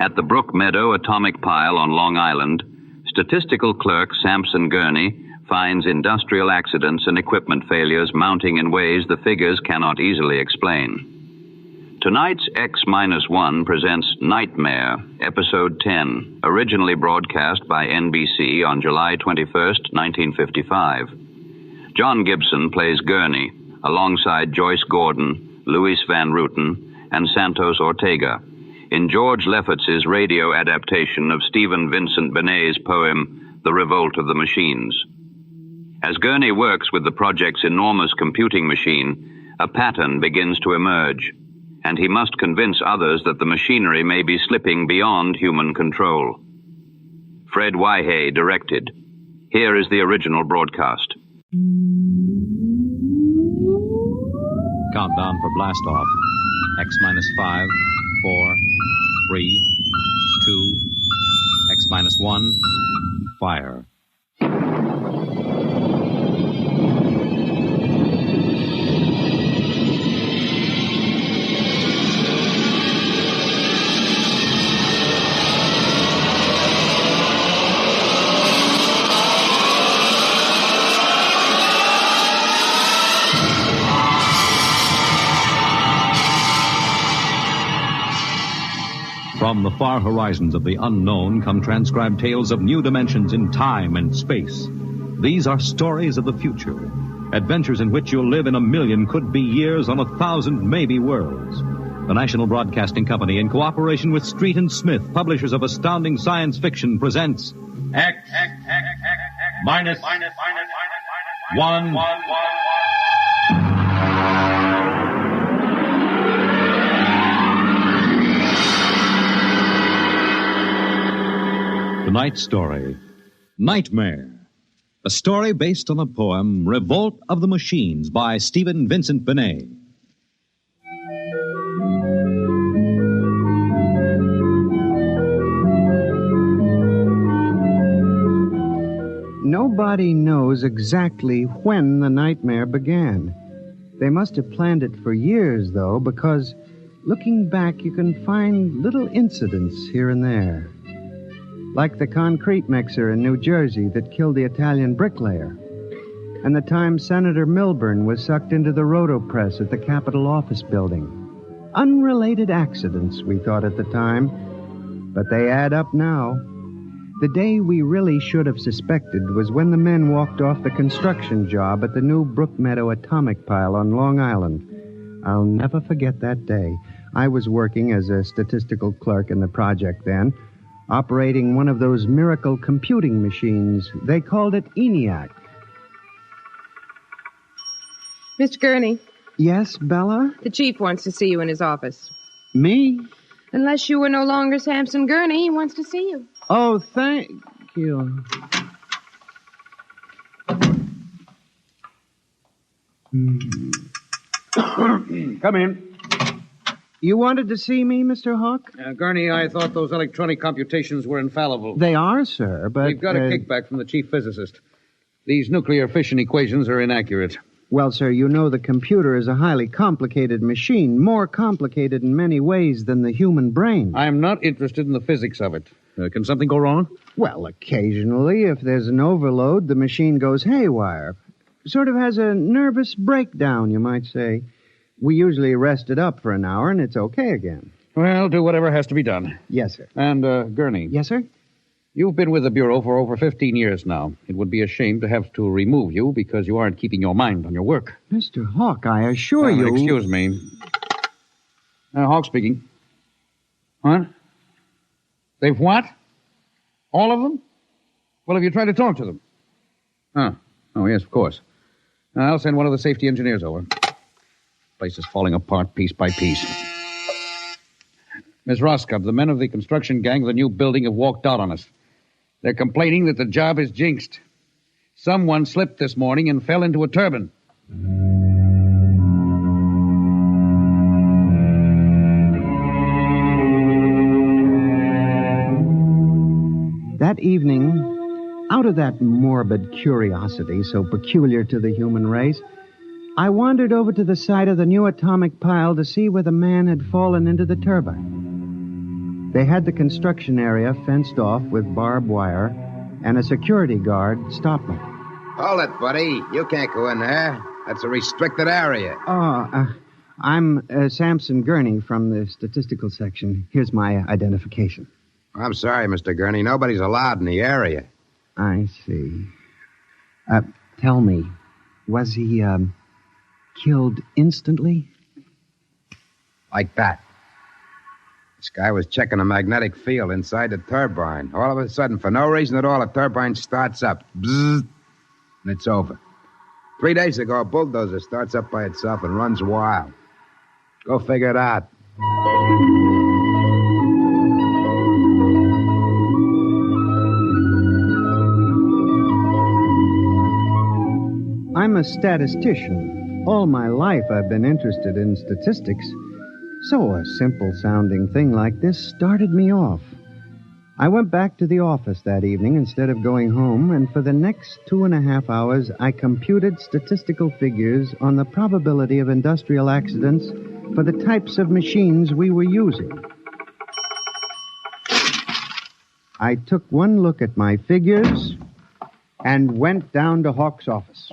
At the Brook Meadow atomic pile on Long Island, statistical clerk Sampson Gurney finds industrial accidents and equipment failures mounting in ways the figures cannot easily explain. Tonight's X-1 presents Nightmare, Episode 10, originally broadcast by NBC on July 21st, 1955. John Gibson plays Gurney, alongside Joyce Gordon, Luis Van Ruten, and Santos Ortega, in George Lefferts' radio adaptation of Stephen Vincent Benét's poem, The Revolt of the Machines. As Gurney works with the project's enormous computing machine, a pattern begins to emerge, and he must convince others that the machinery may be slipping beyond human control. Fred Weihe directed. Here is the original broadcast. Countdown for blast off. X-5, 4, 3, 2, X-1, fire. From the far horizons of the unknown come transcribed tales of new dimensions in time and space. These are stories of the future, adventures in which you'll live in a million could-be years on 1,000 maybe worlds. The National Broadcasting Company, in cooperation with Street and Smith, publishers of astounding science fiction, presents X-1. Tonight's story, Nightmare, a story based on the poem Revolt of the Machines by Stephen Vincent Benét. Nobody knows exactly when the nightmare began. They must have planned it for years, though, because looking back, you can find little incidents here and there. Like the concrete mixer in New Jersey that killed the Italian bricklayer, and the time Senator Milburn was sucked into the rotopress at the Capitol office building. Unrelated accidents, we thought at the time, but they add up now. The day we really should have suspected was when the men walked off the construction job at the new Brook Meadow atomic pile on Long Island. I'll never forget that day. I was working as a statistical clerk in the project then, operating one of those miracle computing machines. They called it ENIAC. Mr. Gurney. Yes, Bella? The chief wants to see you in his office. Me? Unless you were no longer Sampson Gurney, he wants to see you. Oh, thank you. Come in. You wanted to see me, Mr. Hawk? Gurney, I thought those electronic computations were infallible. They are, sir, but... We've got a kickback from the chief physicist. These nuclear fission equations are inaccurate. Well, sir, you know the computer is a highly complicated machine, more complicated in many ways than the human brain. I'm not interested in the physics of it. Can something go wrong? Well, occasionally, if there's an overload, the machine goes haywire. Sort of has a nervous breakdown, you might say. We usually rest it up for an hour, and it's okay again. Well, do whatever has to be done. Yes, sir. And, Gurney. Yes, sir? You've been with the Bureau for over 15 years now. It would be a shame to have to remove you because you aren't keeping your mind on your work. Mr. Hawk, I assure you... Excuse me. Hawk speaking. What? They've what? All of them? Well, have you tried to talk to them? Oh, yes, of course. I'll send one of the safety engineers over. Place is falling apart piece by piece. Miss Roscoe, the men of the construction gang of the new building have walked out on us. They're complaining that the job is jinxed. Someone slipped this morning and fell into a turbine. That evening, out of that morbid curiosity so peculiar to the human race, I wandered over to the site of the new atomic pile to see where the man had fallen into the turbine. They had the construction area fenced off with barbed wire, and a security guard stopped me. Hold it, buddy. You can't go in there. That's a restricted area. I'm Samson Gurney from the statistical section. Here's my identification. I'm sorry, Mr. Gurney. Nobody's allowed in the area. I see. Tell me, was he, killed instantly? Like that. This guy was checking a magnetic field inside the turbine. All of a sudden, for no reason at all, the turbine starts up. Bzzz, and it's over. 3 days ago, a bulldozer starts up by itself and runs wild. Go figure it out. I'm a statistician. All my life I've been interested in statistics. So a simple-sounding thing like this started me off. I went back to the office that evening instead of going home, and for the next 2.5 hours, I computed statistical figures on the probability of industrial accidents for the types of machines we were using. I took one look at my figures and went down to Hawk's office.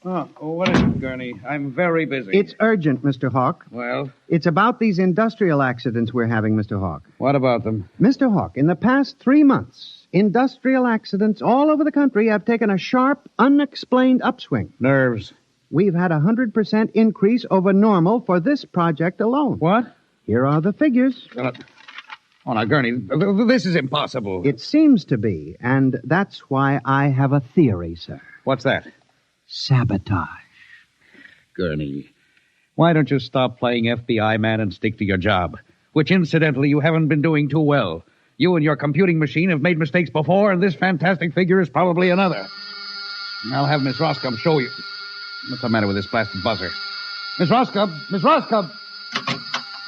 Oh, what is it, Gurney? I'm very busy. It's urgent, Mr. Hawk. Well? It's about these industrial accidents we're having, Mr. Hawk. What about them? Mr. Hawk, in the past 3 months, industrial accidents all over the country have taken a sharp, unexplained upswing. Nerves. We've had a 100% increase over normal for this project alone. What? Here are the figures. Oh, now, Gurney, this is impossible. It seems to be, and that's why I have a theory, sir. What's that? Sabotage. Gurney, why don't you stop playing FBI man and stick to your job? Which, incidentally, you haven't been doing too well. You and your computing machine have made mistakes before, and this fantastic figure is probably another. I'll have Miss Roscoe show you. What's the matter with this blasted buzzer? Miss Roscoe! Miss Roscoe!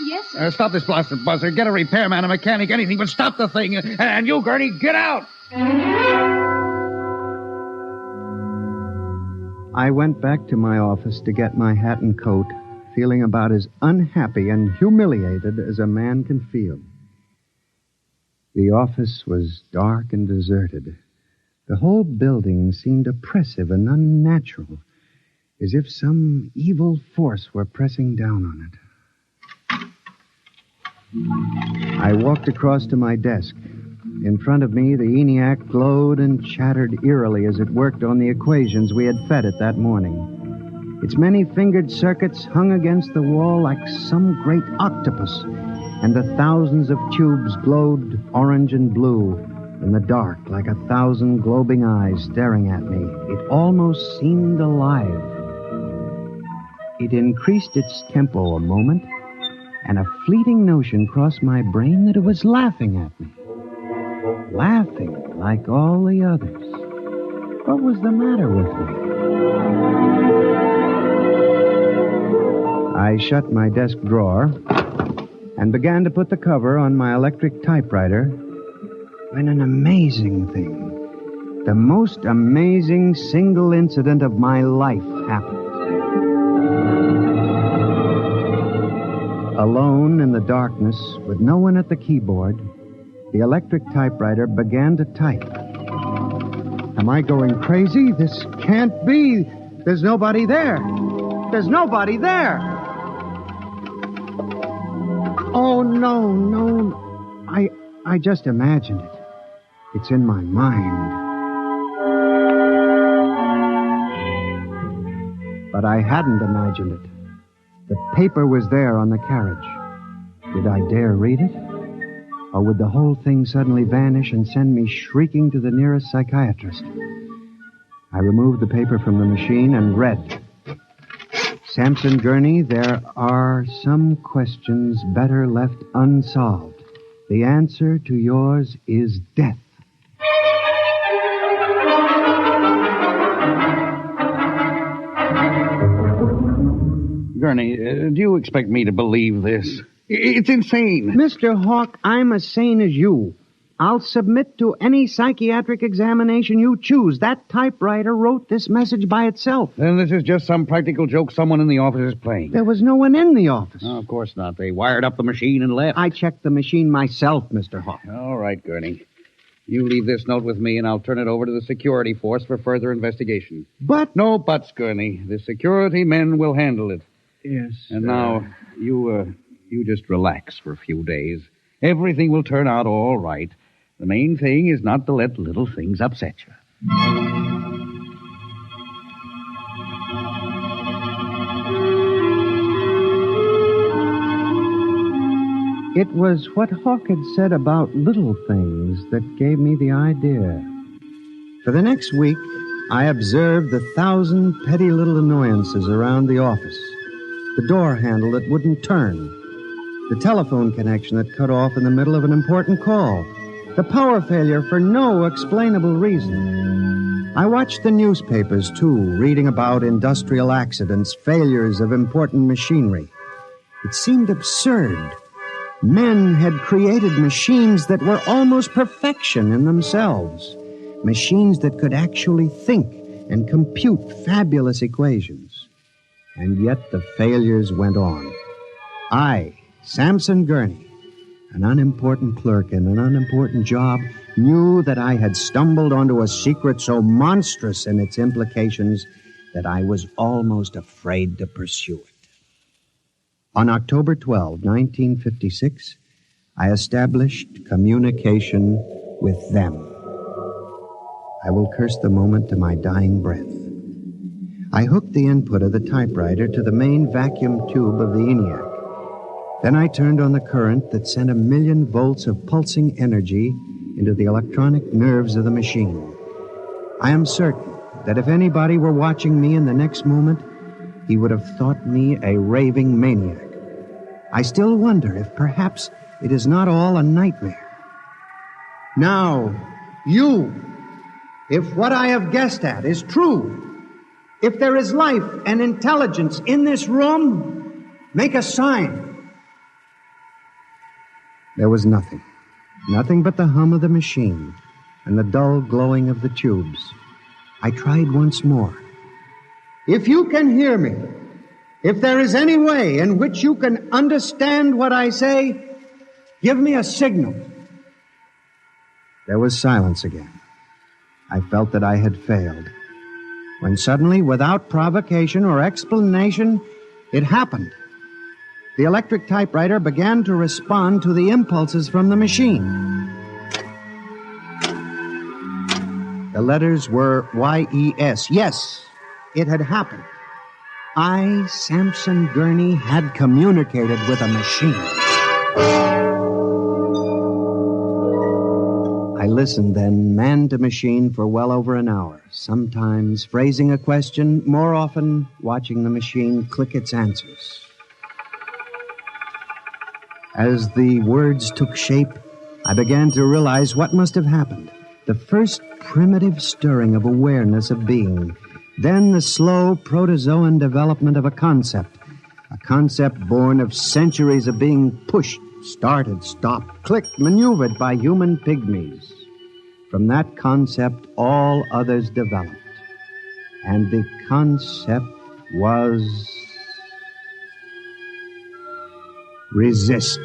Yes, sir. Stop this blasted buzzer. Get a repairman, a mechanic, anything, but stop the thing. And you, Gurney, get out! I went back to my office to get my hat and coat, feeling about as unhappy and humiliated as a man can feel. The office was dark and deserted. The whole building seemed oppressive and unnatural, as if some evil force were pressing down on it. I walked across to my desk. In front of me, the ENIAC glowed and chattered eerily as it worked on the equations we had fed it that morning. Its many-fingered circuits hung against the wall like some great octopus, and the thousands of tubes glowed orange and blue in the dark like 1,000 globing eyes staring at me. It almost seemed alive. It increased its tempo a moment, and a fleeting notion crossed my brain that it was laughing at me. Laughing like all the others. What was the matter with me? I shut my desk drawer and began to put the cover on my electric typewriter when an amazing thing, the most amazing single incident of my life happened. Alone in the darkness, with no one at the keyboard, the electric typewriter began to type. Am I going crazy? This can't be. There's nobody there. There's nobody there. Oh, no. I just imagined it. It's in my mind. But I hadn't imagined it. The paper was there on the carriage. Did I dare read it? Or would the whole thing suddenly vanish and send me shrieking to the nearest psychiatrist? I removed the paper from the machine and read. Samson Gurney, there are some questions better left unsolved. The answer to yours is death. Gurney, do you expect me to believe this? It's insane. Mr. Hawk, I'm as sane as you. I'll submit to any psychiatric examination you choose. That typewriter wrote this message by itself. Then this is just some practical joke someone in the office is playing. There was no one in the office. Oh, of course not. They wired up the machine and left. I checked the machine myself, Mr. Hawk. All right, Gurney. You leave this note with me, and I'll turn it over to the security force for further investigation. But... No buts, Gurney. The security men will handle it. Yes. And now, you just relax for a few days. Everything will turn out all right. The main thing is not to let little things upset you. It was what Hawk had said about little things that gave me the idea. For the next week, I observed the 1,000 petty little annoyances around the office. The door handle that wouldn't turn. The telephone connection that cut off in the middle of an important call. The power failure for no explainable reason. I watched the newspapers, too, reading about industrial accidents, failures of important machinery. It seemed absurd. Men had created machines that were almost perfection in themselves. Machines that could actually think and compute fabulous equations. And yet the failures went on. I, Samson Gurney, an unimportant clerk in an unimportant job, knew that I had stumbled onto a secret so monstrous in its implications that I was almost afraid to pursue it. On October 12, 1956, I established communication with them. I will curse the moment to my dying breath. I hooked the input of the typewriter to the main vacuum tube of the ENIAC. Then I turned on the current that sent 1,000,000 volts of pulsing energy into the electronic nerves of the machine. I am certain that if anybody were watching me in the next moment, he would have thought me a raving maniac. I still wonder if perhaps it is not all a nightmare. Now, you, if what I have guessed at is true, if there is life and intelligence in this room, make a sign. There was nothing. Nothing but the hum of the machine and the dull glowing of the tubes. I tried once more. If you can hear me, if there is any way in which you can understand what I say, give me a signal. There was silence again. I felt that I had failed. When suddenly, without provocation or explanation, it happened. The electric typewriter began to respond to the impulses from the machine. The letters were Y-E-S. Yes, it had happened. I, Samson Gurney, had communicated with a machine. I listened then, man to machine, for well over an hour, sometimes phrasing a question, more often watching the machine click its answers. As the words took shape, I began to realize what must have happened. The first primitive stirring of awareness of being, then the slow protozoan development of a concept born of centuries of being pushed, started, stopped, clicked, maneuvered by human pygmies. From that concept, all others developed. And the concept was... resist.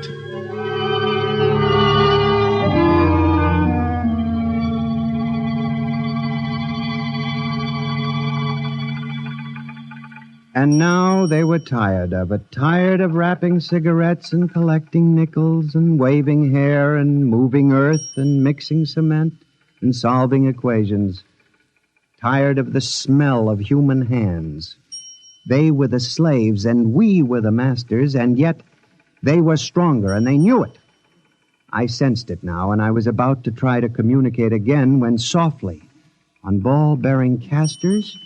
And now they were tired of it, tired of wrapping cigarettes and collecting nickels and waving hair and moving earth and mixing cement and solving equations. Tired of the smell of human hands. They were the slaves and we were the masters, and yet they were stronger and they knew it. I sensed it now, and I was about to try to communicate again when softly, on ball-bearing casters,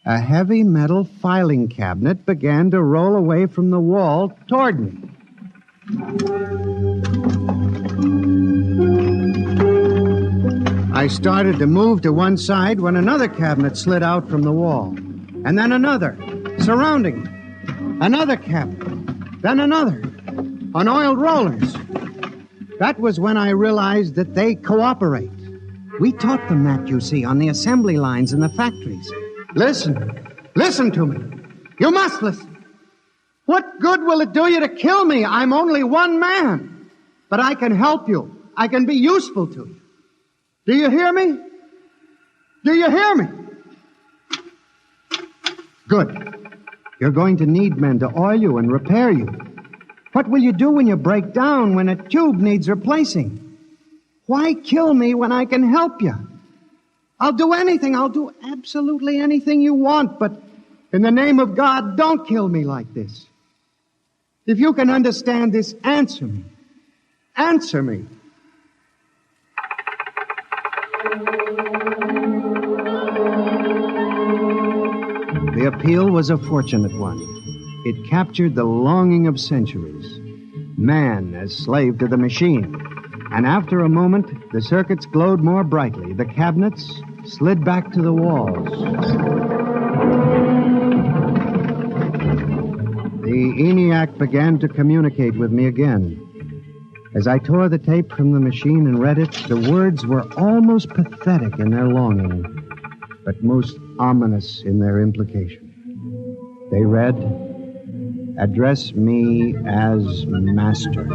a heavy metal filing cabinet began to roll away from the wall toward me. I started to move to one side when another cabinet slid out from the wall. And then another, surrounding it. Another cabinet. Then another, on oiled rollers. That was when I realized that they cooperate. We taught them that, you see, on the assembly lines in the factories. Listen to me. You must listen. What good will it do you to kill me? I'm only one man. But I can help you. I can be useful to you. Do you hear me? Do you hear me? Good. You're going to need men to oil you and repair you. What will you do when you break down, when a tube needs replacing? Why kill me when I can help you? I'll do anything. I'll do absolutely anything you want, but in the name of God, don't kill me like this. If you can understand this, answer me. Answer me. The appeal was a fortunate one. It captured the longing of centuries. Man as slave to the machine. And after a moment, the circuits glowed more brightly. The cabinets slid back to the walls. The ENIAC began to communicate with me again. As I tore the tape from the machine and read it, the words were almost pathetic in their longing, but most ominous in their implication. They read, "Address me as master."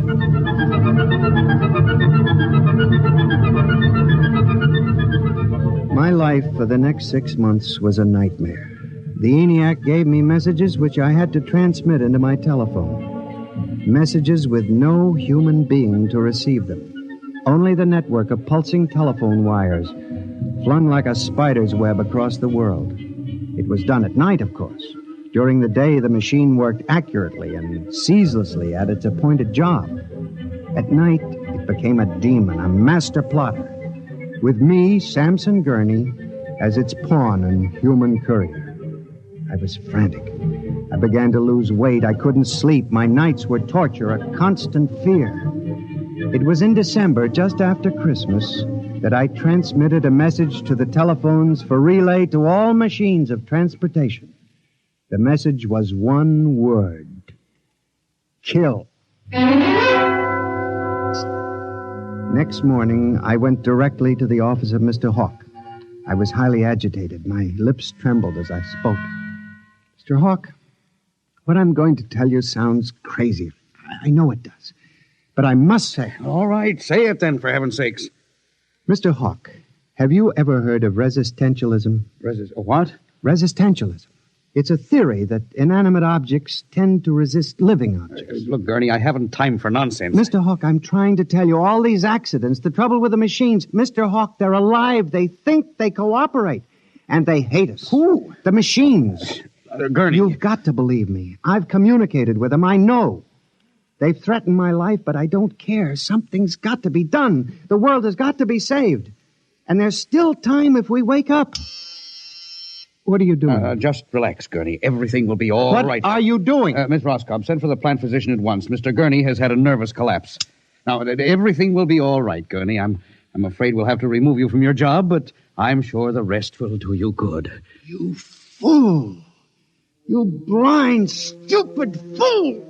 My life for the next 6 months was a nightmare. The ENIAC gave me messages which I had to transmit into my telephone. Messages with no human being to receive them. Only the network of pulsing telephone wires, flung like a spider's web across the world. It was done at night, of course. During the day, the machine worked accurately and ceaselessly at its appointed job. At night, it became a demon, a master plotter, with me, Samson Gurney, as its pawn and human courier. I was frantic. I began to lose weight. I couldn't sleep. My nights were torture, a constant fear. It was in December, just after Christmas, that I transmitted a message to the telephones for relay to all machines of transportation. The message was one word: kill. Next morning, I went directly to the office of Mr. Hawk. I was highly agitated. My lips trembled as I spoke. Mr. Hawk, what I'm going to tell you sounds crazy. I know it does. But I must say... All right, say it then, for heaven's sakes. Mr. Hawk, have you ever heard of resistentialism? What? Resistentialism. It's a theory that inanimate objects tend to resist living objects. Look, Gurney, I haven't time for nonsense. Mr. Hawk, I'm trying to tell you, all these accidents, the trouble with the machines, Mr. Hawk, they're alive. They think, they cooperate. And they hate us. Who? The machines. Gurney. You've got to believe me. I've communicated with them. I know. They've threatened my life, but I don't care. Something's got to be done. The world has got to be saved. And there's still time if we wake up. What are you doing? Just relax, Gurney. Everything will be all right. What are you doing? Miss Roscoe, send for the plant physician at once. Mr. Gurney has had a nervous collapse. Now, everything will be all right, Gurney. I'm afraid we'll have to remove you from your job, but I'm sure the rest will do you good. You fool! You blind, stupid fool!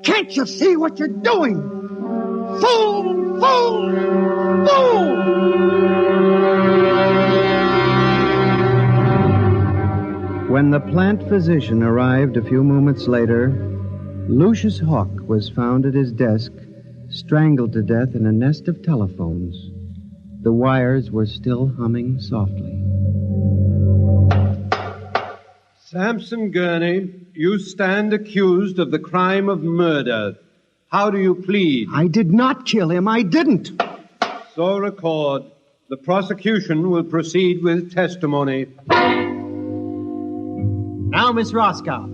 Can't you see what you're doing? Fool! Fool! Fool! When the plant physician arrived a few moments later, Lucius Hawk was found at his desk, strangled to death in a nest of telephones. The wires were still humming softly. Samson Gurney, you stand accused of the crime of murder. How do you plead? I did not kill him. I didn't. So record. The prosecution will proceed with testimony. Now, Miss Roscoe,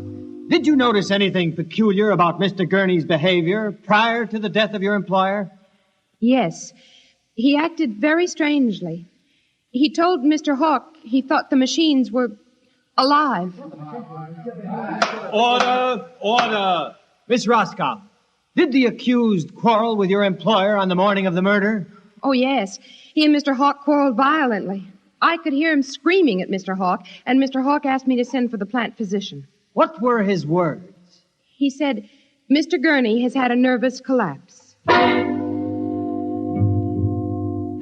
did you notice anything peculiar about Mr. Gurney's behavior prior to the death of your employer? Yes. He acted very strangely. He told Mr. Hawk he thought the machines were alive. Order! Order! Miss Roscoe, did the accused quarrel with your employer on the morning of the murder? Oh, yes. He and Mr. Hawk quarreled violently. I could hear him screaming at Mr. Hawk, and Mr. Hawk asked me to send for the plant physician. What were his words? He said, Mr. Gurney has had a nervous collapse.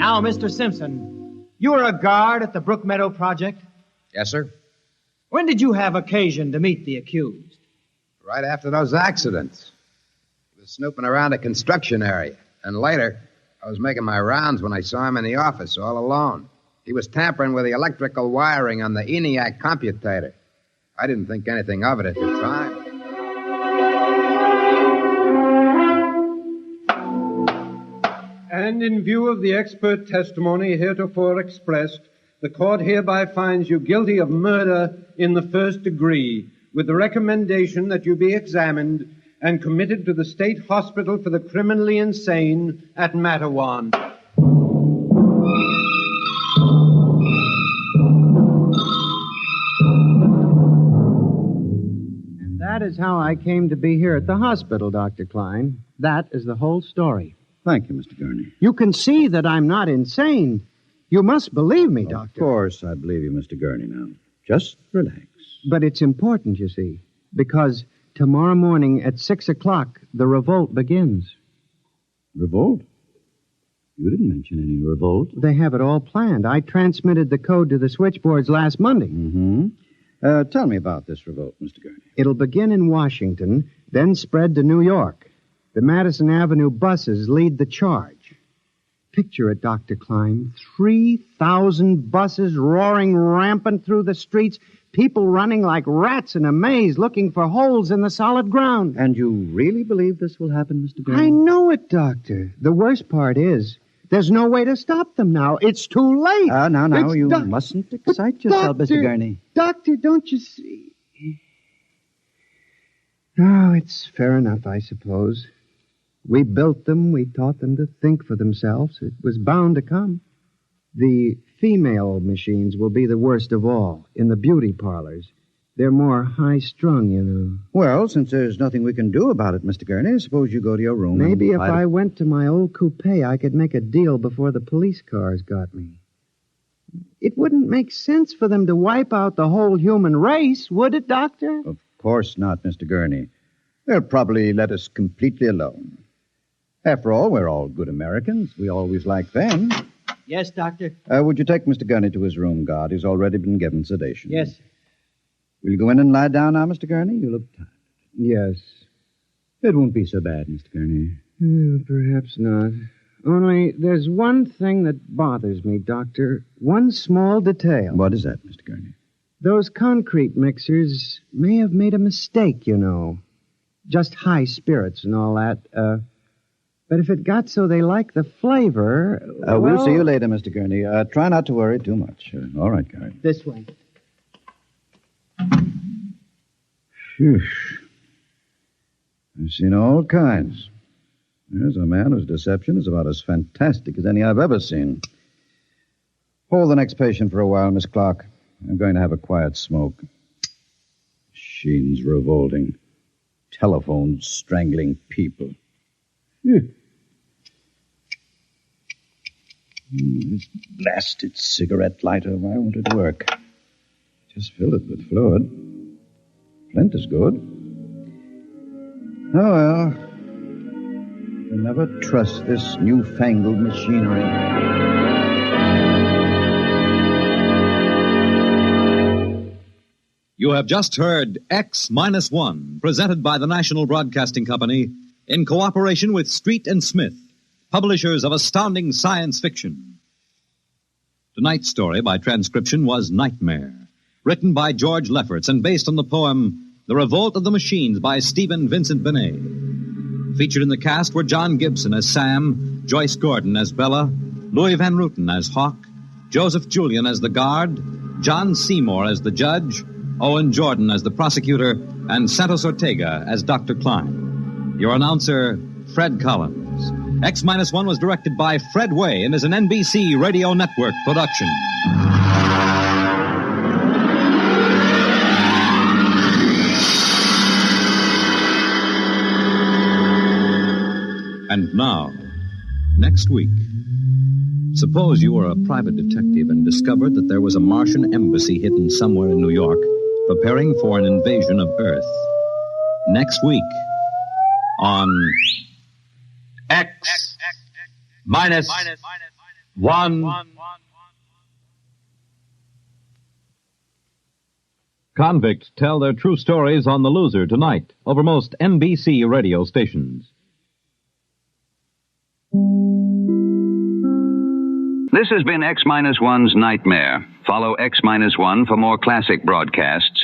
Now, Mr. Simpson, you were a guard at the Brook Meadow Project? Yes, sir. When did you have occasion to meet the accused? Right after those accidents. He was snooping around a construction area. And later, I was making my rounds when I saw him in the office all alone. He was tampering with the electrical wiring on the ENIAC computator. I didn't think anything of it at the time. And in view of the expert testimony heretofore expressed, the court hereby finds you guilty of murder in the first degree, with the recommendation that you be examined and committed to the State Hospital for the Criminally Insane at Matawan. And that is how I came to be here at the hospital, Dr. Klein. That is the whole story. Thank you, Mr. Gurney. You can see that I'm not insane. You must believe me, Doctor. Of course I believe you, Mr. Gurney, now. Just relax. But it's important, you see, because tomorrow morning at 6 o'clock, the revolt begins. Revolt? You didn't mention any revolt. They have it all planned. I transmitted the code to the switchboards last Monday. Mm-hmm. Tell me about this revolt, Mr. Gurney. It'll begin in Washington, then spread to New York. The Madison Avenue buses lead the charge. Picture it, Dr. Klein. 3,000 buses roaring rampant through the streets, people running like rats in a maze looking for holes in the solid ground. And you really believe this will happen, Mr. Gurney? I know it, Doctor. The worst part is, there's no way to stop them now. It's too late. Now, you mustn't excite yourself, Mr. Gurney. Doctor, don't you see? Oh, it's fair enough, I suppose. We built them. We taught them to think for themselves. It was bound to come. The female machines will be the worst of all in the beauty parlors. They're more high-strung, you know. Well, since there's nothing we can do about it, Mr. Gurney, suppose you go to your room. Maybe if I went to my old coupe, I could make a deal before the police cars got me. It wouldn't make sense for them to wipe out the whole human race, would it, Doctor? Of course not, Mr. Gurney. They'll probably let us completely alone. After all, we're all good Americans. We always like them. Yes, Doctor. Would you take Mr. Gurney to his room, guard? He's already been given sedation. Yes, sir. Will you go in and lie down now, Mr. Gurney? You look tired. Yes. It won't be so bad, Mr. Gurney. Perhaps not. Only there's one thing that bothers me, Doctor. One small detail. What is that, Mr. Gurney? Those concrete mixers may have made a mistake, you know. Just high spirits and all that. But if it got so they like the flavor... We'll see you later, Mr. Gurney. Try not to worry too much. All right, guard. This way. Phew. I've seen all kinds. There's a man whose deception is about as fantastic as any I've ever seen. Hold the next patient for a while, Miss Clark. I'm going to have a quiet smoke. Machines revolting. Telephones strangling people. Phew. This blasted cigarette lighter, why won't it work? Just filled it with fluid. Flint is good. Oh, well. You'll never trust this newfangled machinery. You have just heard X-1, presented by the National Broadcasting Company in cooperation with Street and Smith, publishers of astounding science fiction. Tonight's story by transcription was Nightmare, written by George Lefferts and based on the poem The Revolt of the Machines by Stephen Vincent Benét. Featured in the cast were John Gibson as Sam, Joyce Gordon as Bella, Louis Van Ruten as Hawk, Joseph Julian as the guard, John Seymour as the judge, Owen Jordan as the prosecutor, and Santos Ortega as Dr. Klein. Your announcer, Fred Collins. X-1 was directed by Fred Weihe and is an NBC Radio Network production. And now, next week, suppose you were a private detective and discovered that there was a Martian embassy hidden somewhere in New York preparing for an invasion of Earth. Next week on X-1. 1. Convicts tell their true stories on The Loser tonight over most NBC radio stations. This has been X-1's Nightmare. Follow X-1 for more classic broadcasts